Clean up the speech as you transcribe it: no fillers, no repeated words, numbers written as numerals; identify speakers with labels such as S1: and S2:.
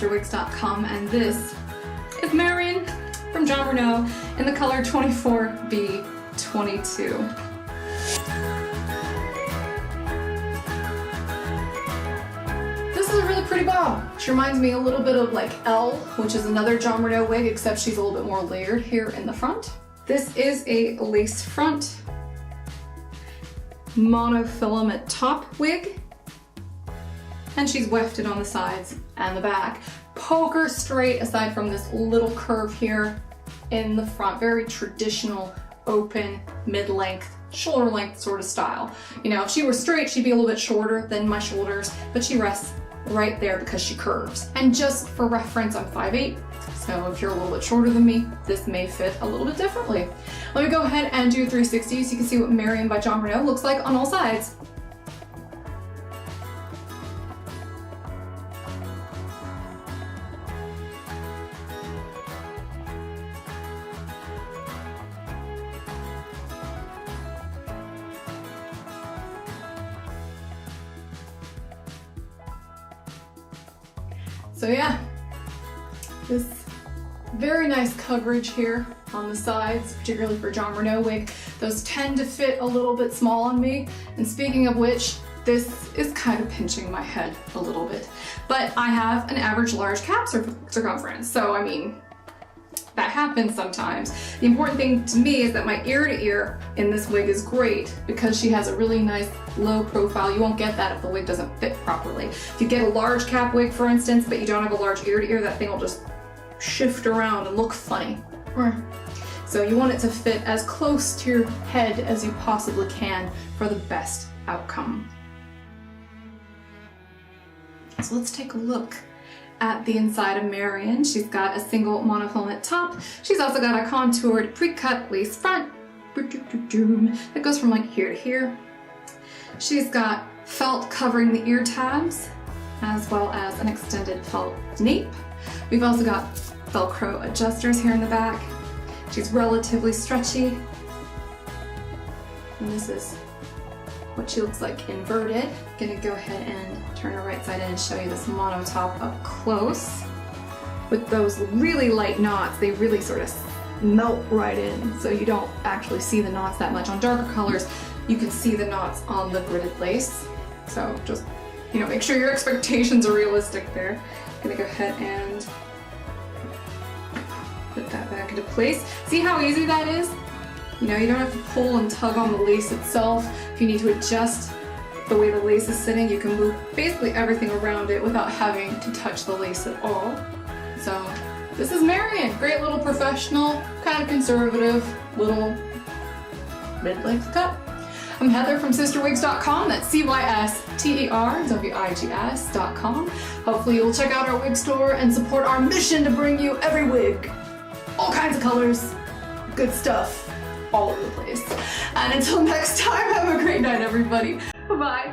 S1: CysterWigs.com, and this is Marion from Jon Renau in the color 24B22. This is a really pretty bob. She reminds me a little bit of like Elle, which is another Jon Renau wig, except she's a little bit more layered here in the front. This is a lace front monofilament top wig, and she's wefted on the sides and the back. Poker straight aside from this little curve here in the front. Very traditional, open, mid-length, shoulder length sort of style. You know, if she were straight, she'd be a little bit shorter than my shoulders, but she rests right there because she curves. And just for reference, I'm 5'8", so if you're a little bit shorter than me, this may fit a little bit differently. Let me go ahead and do 360 so you can see what Marion by Jon Renau looks like on all sides. So yeah, this very nice coverage here on the sides, particularly for Jon Renau wig. Those tend to fit a little bit small on me. And speaking of which, this is kind of pinching my head a little bit. But I have an average large cap circumference, so I mean, that happens sometimes. The important thing to me is that my ear to ear in this wig is great because she has a really nice low profile. You won't get that if the wig doesn't fit properly. If you get a large cap wig, for instance, but you don't have a large ear to ear, that thing will just shift around and look funny. So you want it to fit as close to your head as you possibly can for the best outcome. So let's take a look at the inside of Marion. She's got a single monofilament top. She's also got a contoured pre-cut lace front that goes from like here to here. She's got felt covering the ear tabs, as well as an extended felt nape. We've also got Velcro adjusters here in the back. She's relatively stretchy. And this is what she looks like inverted. I'm gonna go ahead and turn her right side in and show you this mono top up close. With those really light knots, they really sort of melt right in, so you don't actually see the knots that much. On darker colors, you can see the knots on the gridded lace. So just, you know, make sure your expectations are realistic there. I'm gonna go ahead and put that back into place. See how easy that is? You know, you don't have to pull and tug on the lace itself. If you need to adjust the way the lace is sitting, you can move basically everything around it without having to touch the lace at all. So this is Marion. Great little professional, kind of conservative, little mid-length cut. I'm Heather from CysterWigs.com. That's CysterWigs.com. Hopefully you'll check out our wig store and support our mission to bring you every wig. All kinds of colors, good stuff all over the place. And until next time, have a great night, everybody. Bye-bye.